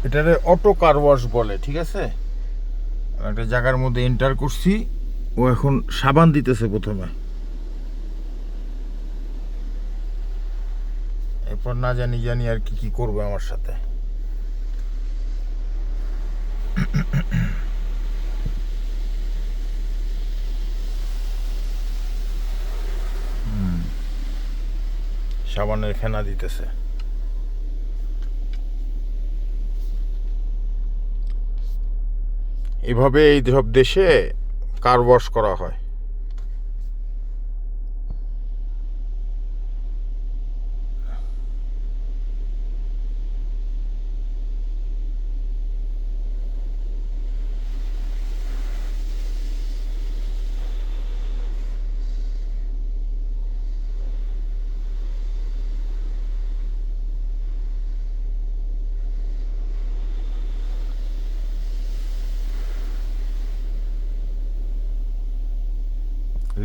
এটারে auto car wash বলে, ঠিক আছে। একটা জায়গার মধ্যে এন্টার করছি, ও এখন সাবান দিতেছে প্রথমে, এরপর না জানি জানি আর কি কি করবে আমার সাথে। সাবানের ফেনা দিতেছে। এভাবে এই সব দেশে কার ওয়াশ করা হয়।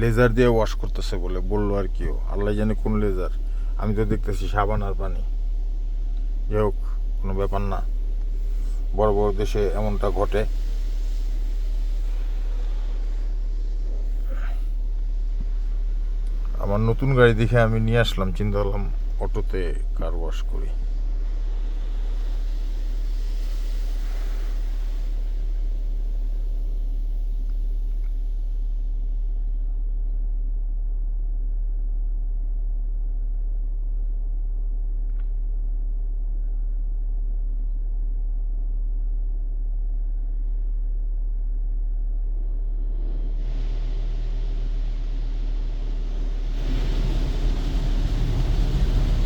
লেজার দিয়ে ওয়াশ করতেছে বলে বললো আর কি, আল্লাহ জানে কোন লেজার। আমি তো দেখতেছি সাবান আর পানি। যাই হোক, কোনো ব্যাপার না, বড় বড় দেশে এমনটা ঘটে। আমার নতুন গাড়ি দেখে আমি নিয়ে আসলাম, চিন্তা করলাম অটোতে কার ওয়াশ করি।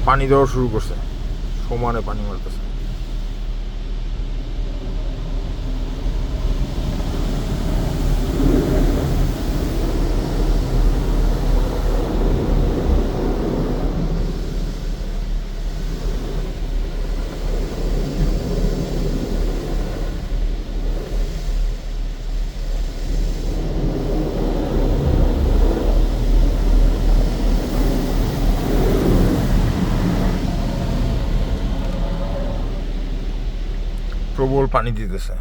পানি দেওয়া শুরু করছে, সমানে পানি মারতেছে। প্রবল পানি দিতেছে।